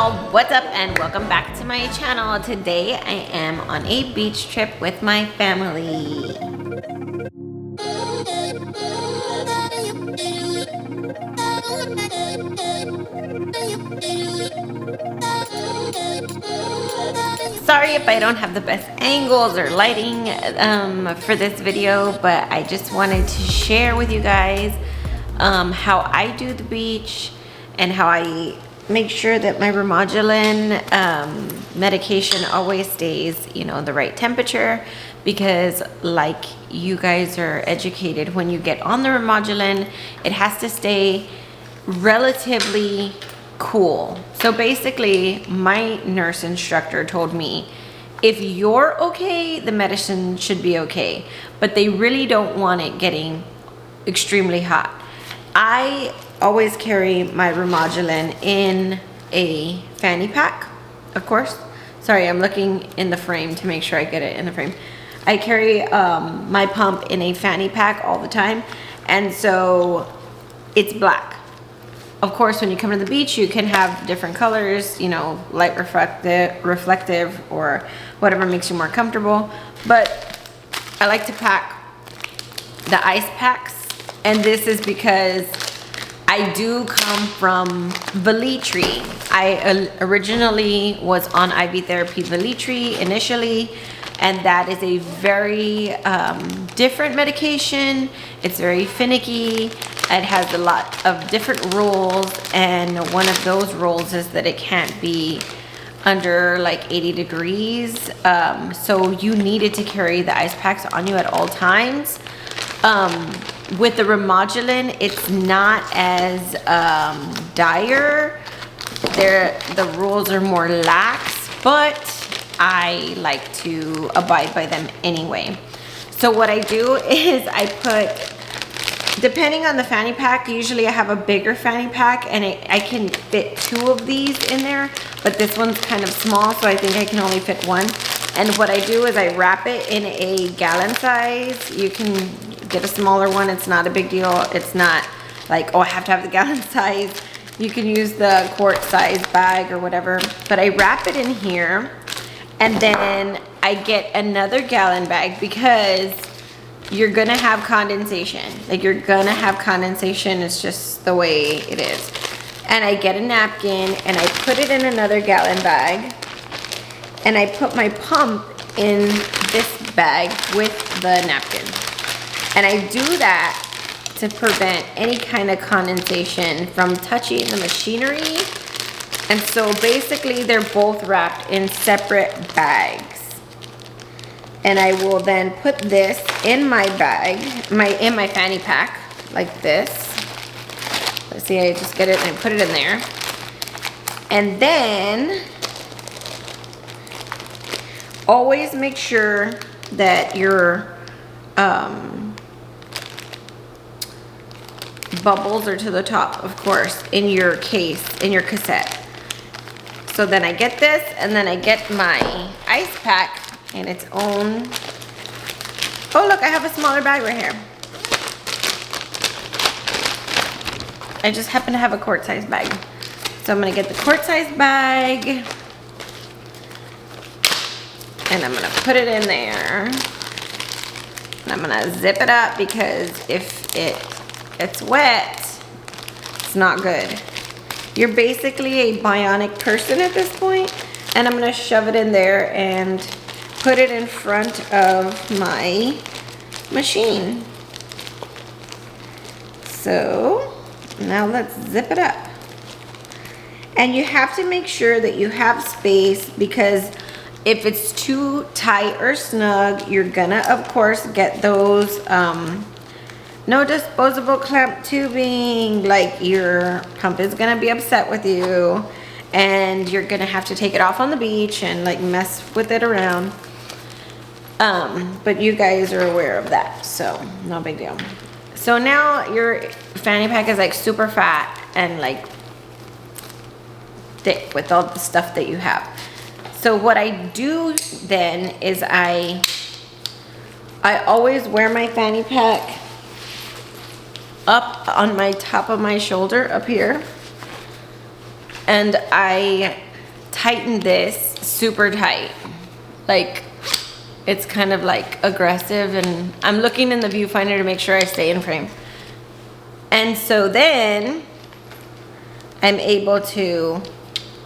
y'all, what's up and welcome back to my channel. Today I am on a beach trip with my family. Sorry if I don't have the best angles or lighting for this video, but I just wanted to share with you guys how I do the beach and how I make sure that my Remodulin medication always stays, the right temperature, because like you guys are educated, when you get on the Remodulin, it has to stay relatively cool. So basically, my nurse instructor told me, if you're okay, the medicine should be okay, but they really don't want it getting extremely hot. I always carry my Remodulin in a fanny pack, of course. Sorry, I'm looking in the frame to make sure I get it in the frame. I carry my pump in a fanny pack all the time, and so it's black. Of course, when you come to the beach, you can have different colors, light reflective, or whatever makes you more comfortable. But I like to pack the ice packs, and this is because I do come from Velitri. I originally was on IV therapy Velitri initially, and that is a very different medication. It's very finicky. It has a lot of different rules, and one of those rules is that it can't be under like 80 degrees. So you needed to carry the ice packs on you at all times. With the Remodulin, it's not as dire. The rules are more lax, but I like to abide by them anyway. So what I do is I put, depending on the fanny pack, usually I have a bigger fanny pack, and I can fit 2 of these in there, but this one's kind of small, so I think I can only fit 1. And what I do is I wrap it in a gallon size. You can get a smaller one, it's not a big deal. It's not like, oh, I have to have the gallon size. You can use the quart size bag or whatever, but I wrap it in here, and then I get another gallon bag, because you're gonna have condensation. Like, you're gonna have condensation, it's just the way it is. And I get a napkin and I put it in another gallon bag, and I put my pump in this bag with the napkin. And I do that to prevent any kind of condensation from touching the machinery. And so basically they're both wrapped in separate bags. And I will then put this in my bag, in my fanny pack, like this. Let's see, I just get it and put it in there. And then always make sure that your bubbles are to the top, of course, in your case, in your cassette. So then I get this, and then I get my ice pack in its own. Oh, look, I have a smaller bag right here. I just happen to have a quart size bag. So I'm gonna get the quart size bag, and I'm gonna put it in there. And I'm gonna zip it up, because if it's wet, it's not good. You're basically a bionic person at this point. And I'm gonna shove it in there and put it in front of my machine. So now let's zip it up. And you have to make sure that you have space, because if it's too tight or snug, you're gonna, of course, get those no disposable clamp tubing. Like, your pump is gonna be upset with you, and you're gonna have to take it off on the beach and like mess with it around. But you guys are aware of that, so no big deal. So now your fanny pack is like super fat and like thick with all the stuff that you have. So what I do then is I always wear my fanny pack up on my top of my shoulder up here, and I tighten this super tight. Like, it's kind of like aggressive, and I'm looking in the viewfinder to make sure I stay in frame. And so then I'm able to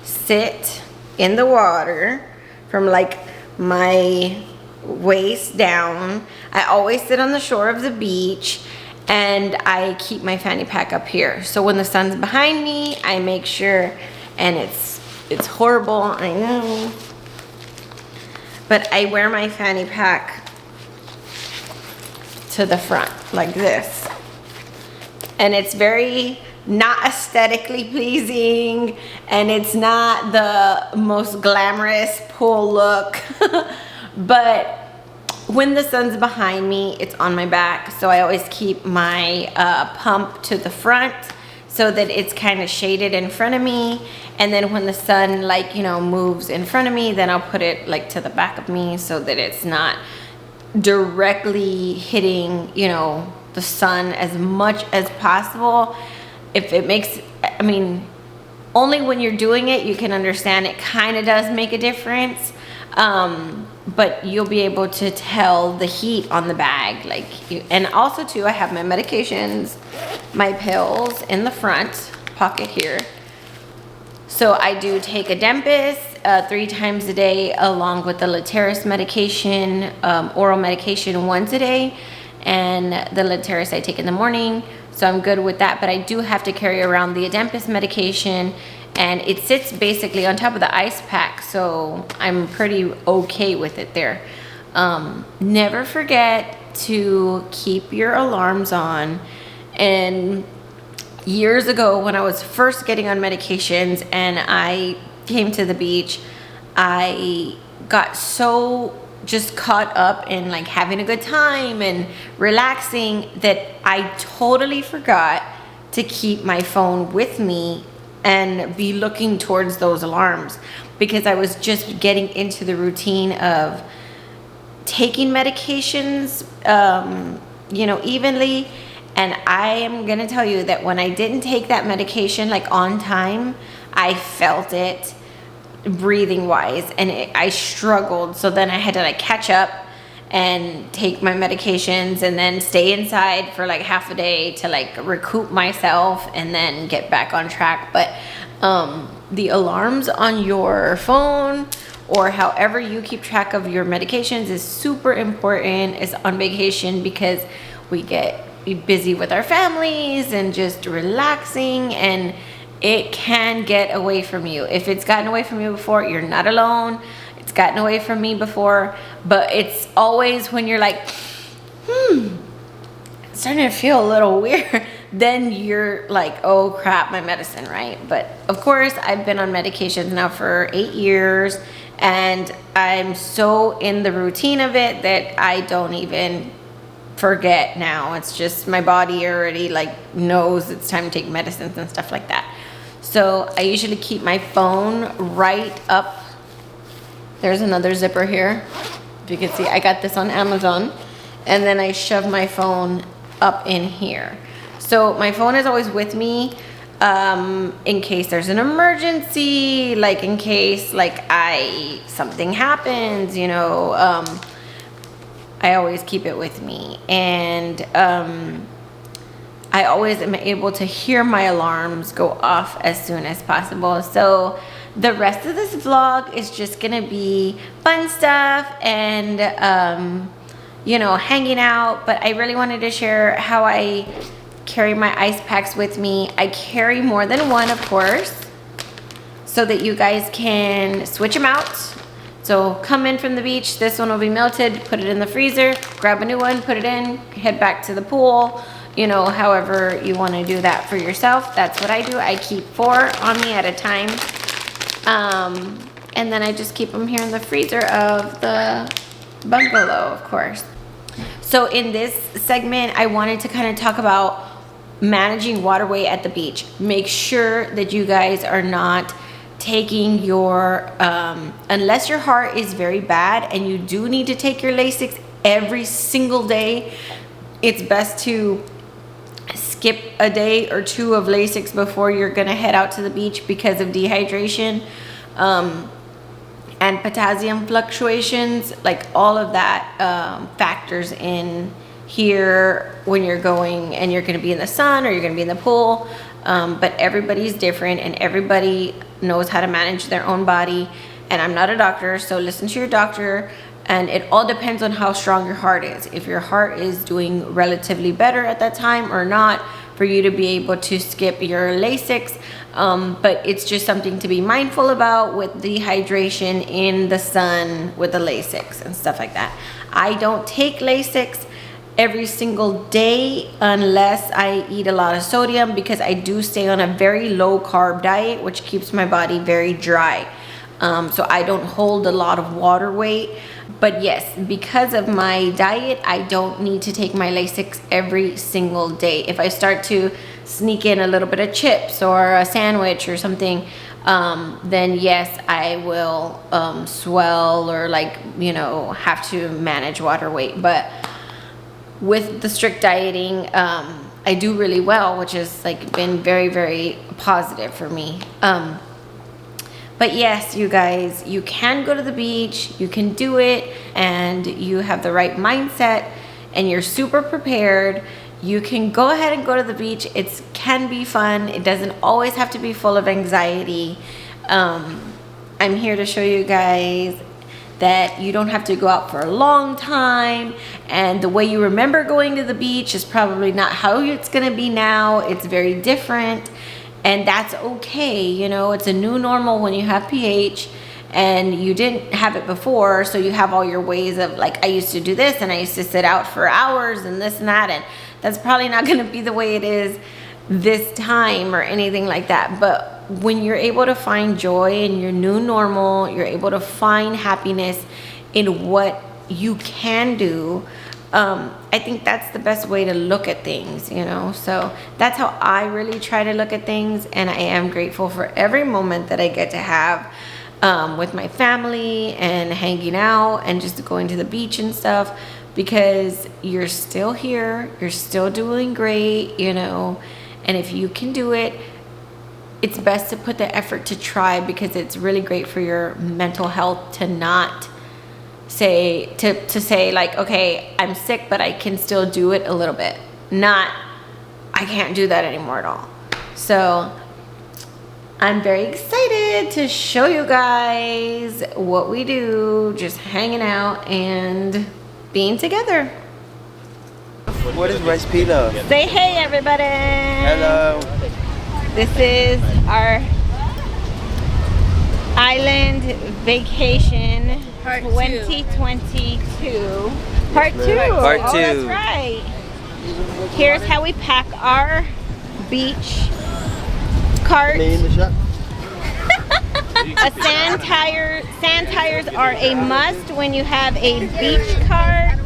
sit in the water from like my waist down. I always sit on the shore of the beach, and I keep my fanny pack up here. So when the sun's behind me, I make sure, and it's horrible, I know, but I wear my fanny pack to the front like this. And it's very not aesthetically pleasing, and it's not the most glamorous pool look, but when the sun's behind me, it's on my back. So I always keep my pump to the front so that it's kind of shaded in front of me. And then when the sun, like, you know, moves in front of me, then I'll put it like to the back of me so that it's not directly hitting, you know, the sun as much as possible. If it makes, I mean, only when you're doing it, you can understand it kind of does make a difference. But you'll be able to tell the heat on the bag. And also too, I have my medications, my pills in the front pocket here. So I do take a Dempus 3 times a day, along with the Lateris medication, oral medication once a day. And the Lateris I take in the morning. So I'm good with that, but I do have to carry around the Adempus medication, and it sits basically on top of the ice pack, so I'm pretty okay with it there. Never forget to keep your alarms on. And years ago, when I was first getting on medications and I came to the beach, I got so just caught up in like having a good time and relaxing that I totally forgot to keep my phone with me and be looking towards those alarms, because I was just getting into the routine of taking medications, you know, evenly. And I am gonna tell you that when I didn't take that medication like on time, I felt it breathing wise, and I struggled. So then I had to like catch up and take my medications and then stay inside for like half a day to like recoup myself and then get back on track. But the alarms on your phone or however you keep track of your medications is super important as on vacation, because we get busy with our families and just relaxing, and it can get away from you. If it's gotten away from you before, you're not alone. It's gotten away from me before, but it's always when you're like, it's starting to feel a little weird, then you're like, oh crap, my medicine, right? But of course, I've been on medications now for 8 years, and I'm so in the routine of it that I don't even forget now. It's just my body already like knows it's time to take medicines and stuff like that. So I usually keep my phone right up. There's another zipper here. If you can see, I got this on Amazon. And then I shove my phone up in here. So my phone is always with me in case there's an emergency, like in case like something happens, you know, I always keep it with me. And I always am able to hear my alarms go off as soon as possible. So the rest of this vlog is just gonna be fun stuff and you know, hanging out. But I really wanted to share how I carry my ice packs with me. I carry more than one, of course, so that you guys can switch them out. So come in from the beach, this one will be melted, put it in the freezer, grab a new one, put it in, head back to the pool. You know, however you want to do that for yourself. That's what I do. I keep 4 on me at a time. And then I just keep them here in the freezer of the bungalow, of course. So in this segment, I wanted to kind of talk about managing waterway at the beach. Make sure that you guys are not taking your, unless your heart is very bad and you do need to take your Lasix every single day, it's best to skip a day or 2 of Lasix before you're gonna head out to the beach because of dehydration. and potassium fluctuations, like all of that factors in here when you're going and you're going to be in the sun or you're going to be in the pool. But everybody's different and everybody knows how to manage their own body. And I'm not a doctor, so listen to your doctor. And it all depends on how strong your heart is. If your heart is doing relatively better at that time or not, for you to be able to skip your Lasix. But it's just something to be mindful about with dehydration in the sun with the Lasix and stuff like that. I don't take Lasix every single day unless I eat a lot of sodium, because I do stay on a very low carb diet, which keeps my body very dry. So I don't hold a lot of water weight. But yes, because of my diet, I don't need to take my Lasix every single day. If I start to sneak in a little bit of chips or a sandwich or something, then yes, I will swell or have to manage water weight. But with the strict dieting, I do really well, which has been very, very positive for me. But yes, you guys, you can go to the beach, you can do it, and you have the right mindset and you're super prepared. You can go ahead and go to the beach. It can be fun. It doesn't always have to be full of anxiety. I'm here to show you guys that you don't have to go out for a long time, and the way you remember going to the beach is probably not how it's gonna be now. It's very different. And that's okay, it's a new normal when you have PH and you didn't have it before. So you have all your ways of I used to do this and I used to sit out for hours and this and that. And that's probably not gonna be the way it is this time or anything like that. But when you're able to find joy in your new normal, you're able to find happiness in what you can do. I think that's the best way to look at things, so that's how I really try to look at things. And I am grateful for every moment that I get to have with my family and hanging out and just going to the beach and stuff, because you're still here, you're still doing great, and if you can do it, it's best to put the effort to try, because it's really great for your mental health to not say okay, I'm sick but I can still do it a little bit, not I can't do that anymore at all. So I'm very excited to show you guys what we do, just hanging out and being together. What is rice pilaf? Say hey, everybody. Hello. This is our island vacation Part 2022. Part 2. Part Oh, 2. that's right. Here's how we pack our beach cart. Sand tires are a must when you have a beach cart,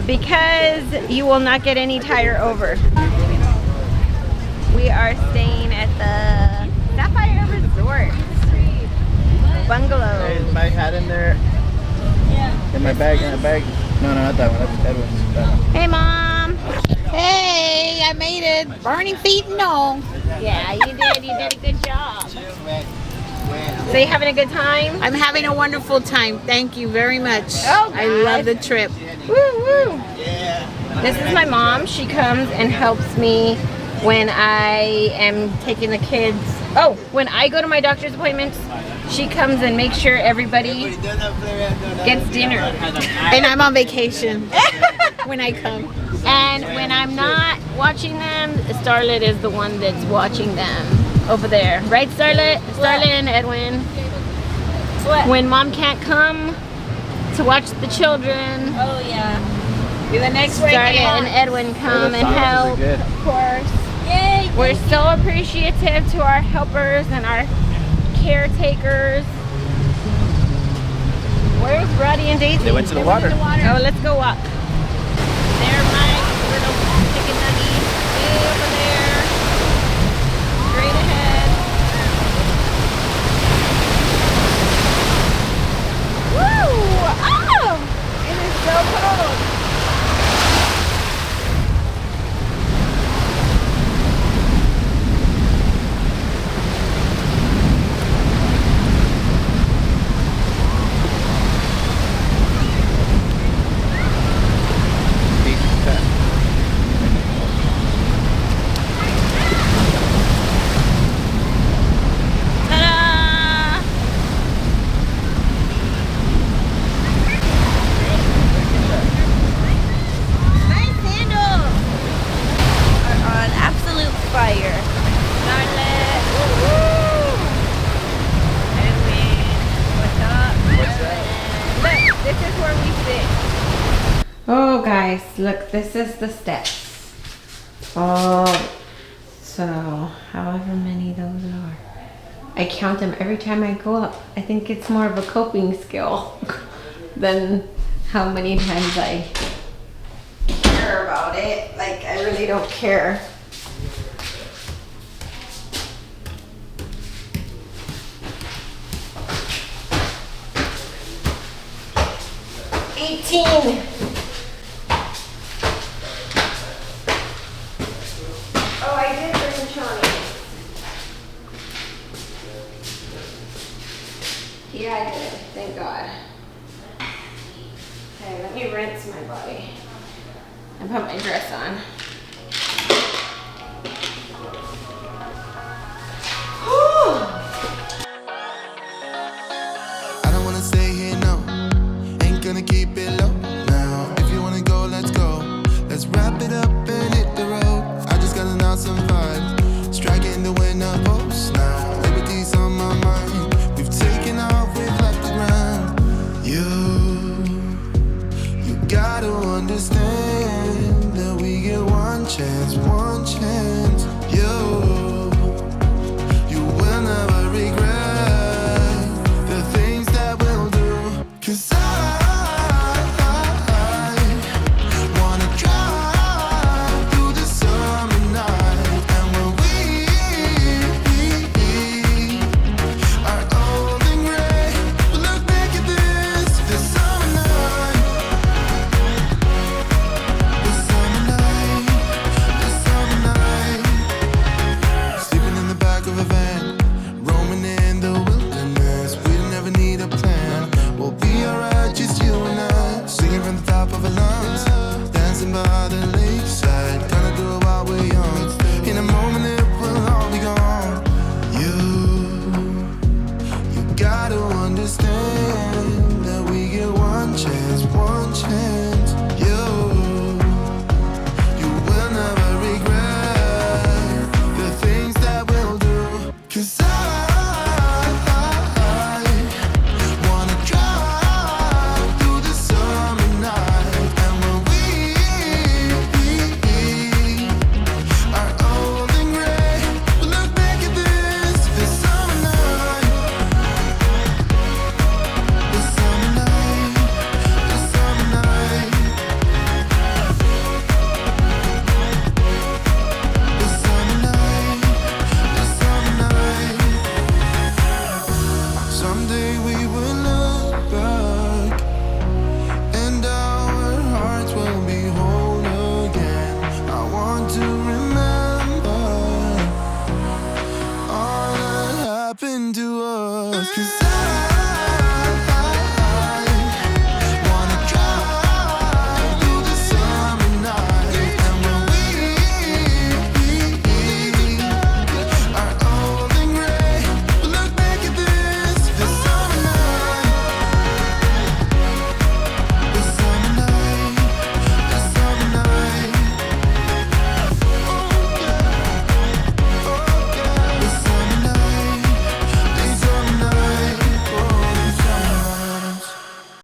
because you will not get any tire over. We are staying at the Sapphire Resort bungalow. Is my hat in there? Yeah. In my bag, No, not that one. That's Edwin's. That one. Hey, Mom. Hey, I made it. Burning feet and all. Yeah, you did. You did a good job. So you having a good time? I'm having a wonderful time. Thank you very much. Oh, I love the trip. Woo, woo. This is my mom. She comes and helps me when I am taking the kids. Oh, when I go to my doctor's appointments, she comes and makes sure everybody gets dinner. And I'm on vacation when I come. And when I'm not watching them, Starlet is the one that's watching them over there. Right, Starlet? Starlet and Edwin. What? When Mom can't come to watch the children, Oh yeah. You're the next one. Starlet and Edwin come and help, Good. of course. Yay! We're so appreciative to our helpers and our caretakers. Where's Roddy and Daisy? They went to the water. Oh, let's go walk. There, Mike, little chicken nuggies. Way over there. Straight ahead. Woo! Oh! It is so cold. is where we sit. Oh guys, look, this is the steps. Oh, so however many those are. I count them every time I go up. I think it's more of a coping skill than how many times I care about it. Like, I really don't care. Oh, I did bring Johnny. Yeah, I did. Thank God. Okay, let me rinse my body and put my dress on. I don't wanna stay here, no. Ain't gonna keep it low now. If you wanna go, let's go. Let's wrap it up and hit the road. I just got an awesome vibe, striking the winner post now. Liberty's on my mind. We've taken off, we've left the ground. You gotta understand that we get one chance, one chance. You will never regret the things that we'll do. 'Cause I wanna drive through the summer night. And when we are old and gray, we'll look back at this summer night. This summer night, this summer night. Sleeping in the back of a van, roaming in the wilderness. We don't ever need a plan. We'll be alright, just you and I. Singing from the top of our lungs, dancing by the lakeside. Gonna do it while we're young. In a moment it will all be gone. You gotta understand that we get one chance, one chance. You will never regret the things that we'll do. 'Cause I wanna drive through the summer night. And when we are old and gray, we'll look back at this summer night. This summer night, this summer night. This summer night, this summer night. Someday we will look back and our hearts will be whole again. I want to remember all that happened to us. 'Cause I